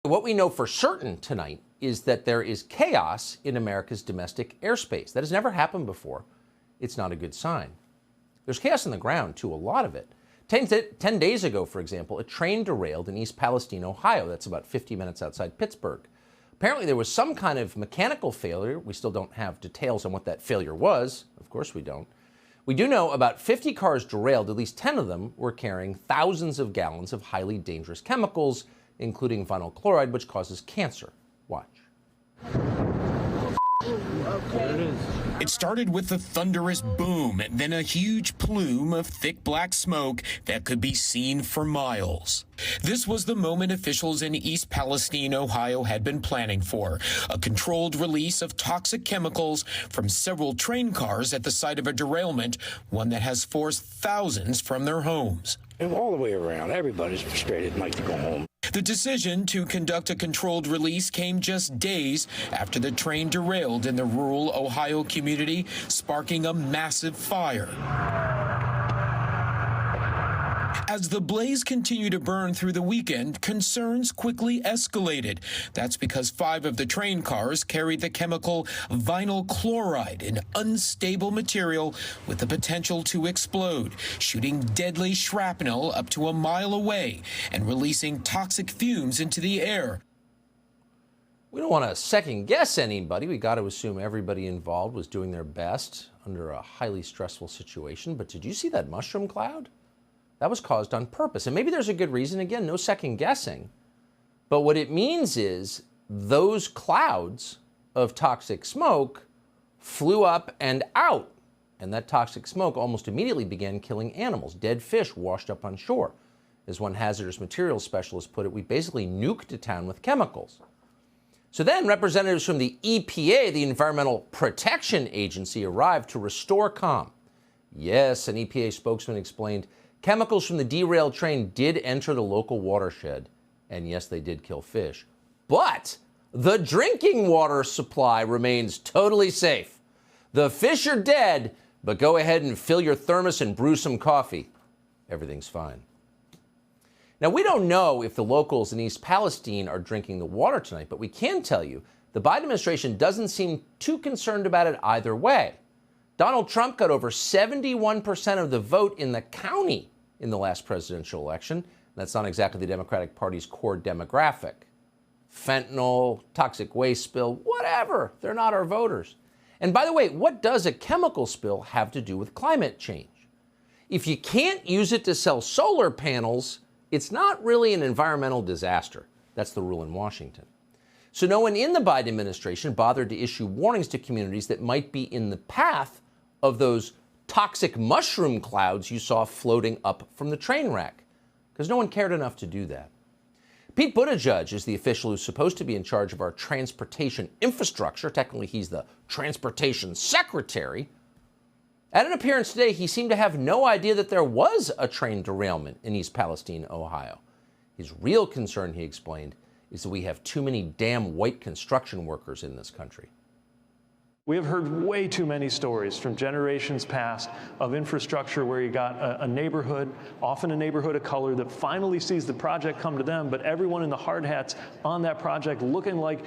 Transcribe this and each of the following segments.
What we know for certain tonight is that there is chaos in America's domestic airspace. That has never happened before. It's not a good sign. There's chaos on the ground, too, a lot of it. 10 days ago, for example, a train derailed in East Palestine, Ohio. That's about 50 minutes outside Pittsburgh. Apparently, there was some kind of mechanical failure. We still don't have details on what that failure was. Of course we don't. We do know about 50 cars derailed. At least 10 of them were carrying thousands of gallons of highly dangerous chemicals, including vinyl chloride, which causes cancer. Watch. Okay. It started with a thunderous boom, then a huge plume of thick black smoke that could be seen for miles. This was the moment officials in East Palestine, Ohio had been planning for, a controlled release of toxic chemicals from several train cars at the site of a derailment, one that has forced thousands from their homes. And all the way around, everybody's frustrated and like to go home. The decision to conduct a controlled release came just days after the train derailed in the rural Ohio community, sparking a massive fire. As the blaze continued to burn through the weekend, concerns quickly escalated. That's because 5 of the train cars carried the chemical vinyl chloride, an unstable material with the potential to explode, shooting deadly shrapnel up to a mile away and releasing toxic fumes into the air. We don't want to second guess anybody. We got to assume everybody involved was doing their best under a highly stressful situation. But did you see that mushroom cloud? That was caused on purpose. And maybe there's a good reason. Again, no second guessing. But what it means is those clouds of toxic smoke flew up and out. And that toxic smoke almost immediately began killing animals. Dead fish washed up on shore. As one hazardous materials specialist put it, we basically nuked a town with chemicals. So then representatives from the EPA, the Environmental Protection Agency, arrived to restore calm. Yes, an EPA spokesman explained, chemicals from the derailed train did enter the local watershed, and yes, they did kill fish. But the drinking water supply remains totally safe. The fish are dead, but go ahead and fill your thermos and brew some coffee. Everything's fine. Now, we don't know if the locals in East Palestine are drinking the water tonight, but we can tell you the Biden administration doesn't seem too concerned about it either way. Donald Trump got over 71% of the vote in the county in the last presidential election. That's not exactly the Democratic Party's core demographic. Fentanyl, toxic waste spill, whatever. They're not our voters. And by the way, what does a chemical spill have to do with climate change? If you can't use it to sell solar panels, it's not really an environmental disaster. That's the rule in Washington. So no one in the Biden administration bothered to issue warnings to communities that might be in the path of those toxic mushroom clouds you saw floating up from the train wreck, because no one cared enough to do that. Pete Buttigieg is the official who's supposed to be in charge of our transportation infrastructure. Technically, he's the transportation secretary. At an appearance today, he seemed to have no idea that there was a train derailment in East Palestine, Ohio. His real concern, he explained, is that we have too many damn white construction workers in this country. We have heard way too many stories from generations past of infrastructure where you got a neighborhood, often a neighborhood of color, that finally sees the project come to them, but everyone in the hard hats on that project looking like,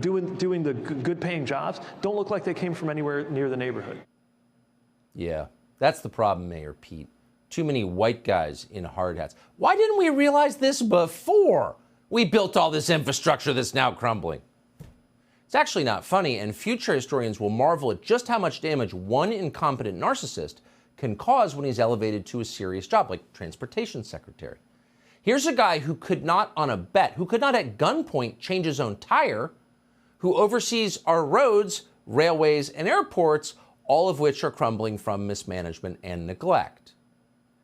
doing the good-paying jobs, don't look like they came from anywhere near the neighborhood. Yeah, that's the problem, Mayor Pete. Too many white guys in hard hats. Why didn't we realize this before we built all this infrastructure that's now crumbling? It's actually not funny, and future historians will marvel at just how much damage one incompetent narcissist can cause when he's elevated to a serious job, like transportation secretary. Here's a guy who could not, on a bet, who could not at gunpoint change his own tire, who oversees our roads, railways, and airports, all of which are crumbling from mismanagement and neglect.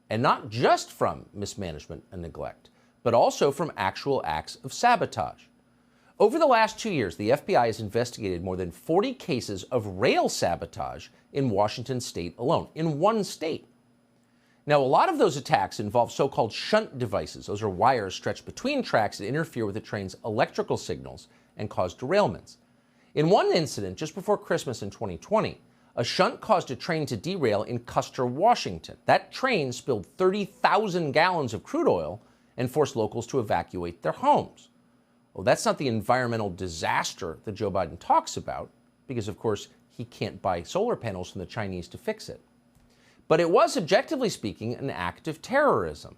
And not just from mismanagement and neglect, but also from actual acts of sabotage. Over the last 2 years, the FBI has investigated more than 40 cases of rail sabotage in Washington state alone, in one state. Now, a lot of those attacks involve so-called shunt devices. Those are wires stretched between tracks that interfere with the train's electrical signals and cause derailments. In one incident, just before Christmas in 2020, a shunt caused a train to derail in Custer, Washington. That train spilled 30,000 gallons of crude oil and forced locals to evacuate their homes. Well, that's not the environmental disaster that Joe Biden talks about, because, of course, he can't buy solar panels from the Chinese to fix it. But it was, objectively speaking, an act of terrorism.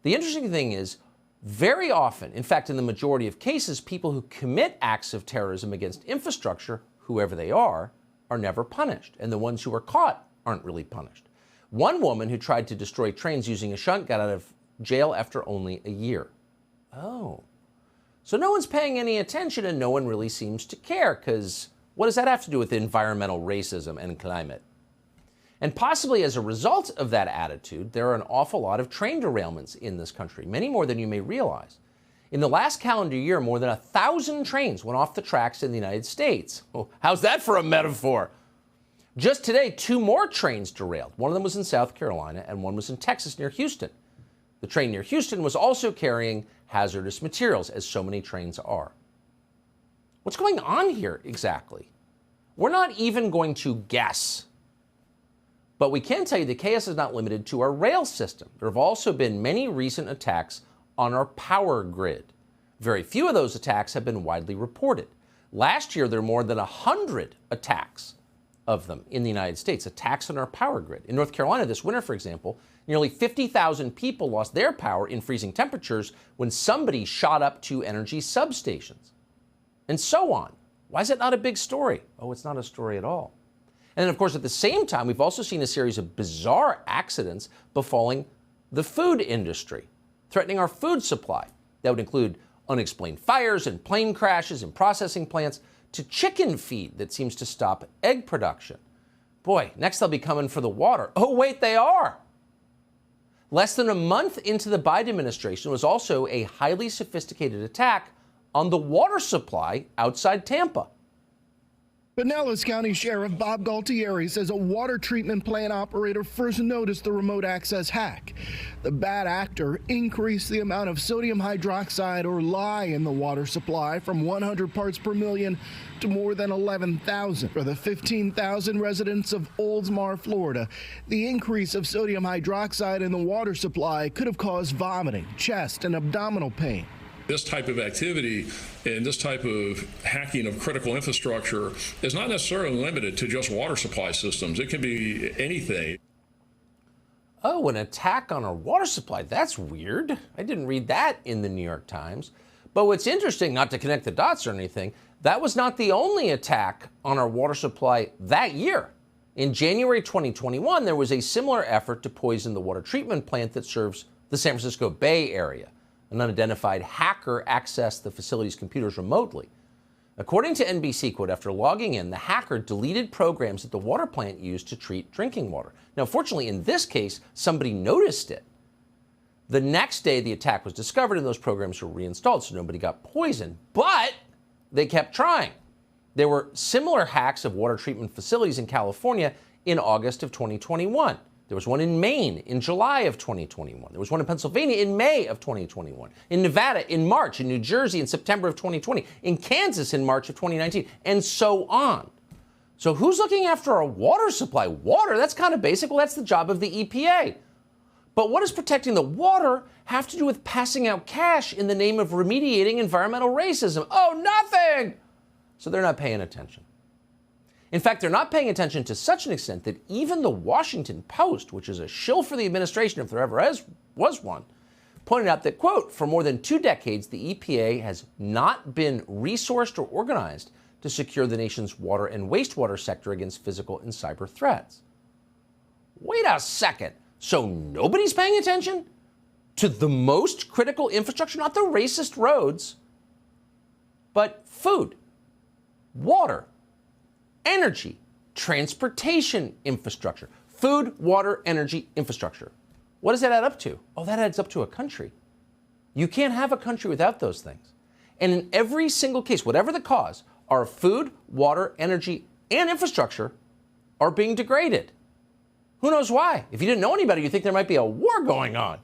The interesting thing is, very often, in fact, in the majority of cases, people who commit acts of terrorism against infrastructure, whoever they are never punished. And the ones who are caught aren't really punished. One woman who tried to destroy trains using a shunt got out of jail after only a year. Oh. So no one's paying any attention and no one really seems to care, because what does that have to do with environmental racism and climate? And possibly as a result of that attitude, there are an awful lot of train derailments in this country, many more than you may realize. In the last calendar year, more than 1,000 trains went off the tracks in the United States. Oh, how's that for a metaphor? Just today, 2 more trains derailed. One of them was in South Carolina and one was in Texas near Houston. The train near Houston was also carrying hazardous materials, as so many trains are. What's going on here exactly? We're not even going to guess. But we can tell you the chaos is not limited to our rail system. There have also been many recent attacks on our power grid. Very few of those attacks have been widely reported. Last year, there were more than 100 attacks of them in the United States, attacks on our power grid. In North Carolina this winter, for example, nearly 50,000 people lost their power in freezing temperatures when somebody shot up 2 energy substations. And so on. Why is it not a big story? Oh, it's not a story at all. And then, of course, at the same time, we've also seen a series of bizarre accidents befalling the food industry, threatening our food supply. That would include unexplained fires and plane crashes in processing plants, to chicken feed that seems to stop egg production. Boy, next they'll be coming for the water. Oh, wait, they are. Less than a month into the Biden administration was also a highly sophisticated attack on the water supply outside Tampa. Pinellas County Sheriff Bob Galtieri says a water treatment plant operator first noticed the remote access hack. The bad actor increased the amount of sodium hydroxide, or lye, in the water supply from 100 parts per million to more than 11,000. For the 15,000 residents of Oldsmar, Florida, the increase of sodium hydroxide in the water supply could have caused vomiting, chest, and abdominal pain. This type of activity and this type of hacking of critical infrastructure is not necessarily limited to just water supply systems. It can be anything. Oh, an attack on our water supply. That's weird. I didn't read that in the New York Times. But what's interesting, not to connect the dots or anything, that was not the only attack on our water supply that year. In January 2021, there was a similar effort to poison the water treatment plant that serves the San Francisco Bay Area. An unidentified hacker accessed the facility's computers remotely. According to NBC, quote, after logging in, the hacker deleted programs that the water plant used to treat drinking water. Now, fortunately, in this case, somebody noticed it. The next day, the attack was discovered and those programs were reinstalled, so nobody got poisoned. But they kept trying. There were similar hacks of water treatment facilities in California in August of 2021. There was one in Maine in July of 2021. There was one in Pennsylvania in May of 2021. In Nevada in March. In New Jersey in September of 2020. In Kansas in March of 2019. And so on. So who's looking after our water supply? Water, that's kind of basic. Well, that's the job of the EPA. But what does protecting the water have to do with passing out cash in the name of remediating environmental racism? Oh, nothing! So they're not paying attention. In fact, they're not paying attention to such an extent that even the Washington Post, which is a shill for the administration if there ever was one, pointed out that, quote, for more than 2 decades, the EPA has not been resourced or organized to secure the nation's water and wastewater sector against physical and cyber threats. Wait a second. So nobody's paying attention to the most critical infrastructure, not the racist roads, but food, water, energy, transportation infrastructure, food, water, energy infrastructure. What does that add up to? Oh, that adds up to a country. You can't have a country without those things. And in every single case, whatever the cause, our food, water, energy, and infrastructure are being degraded. Who knows why? If you didn't know any better, you think there might be a war going on.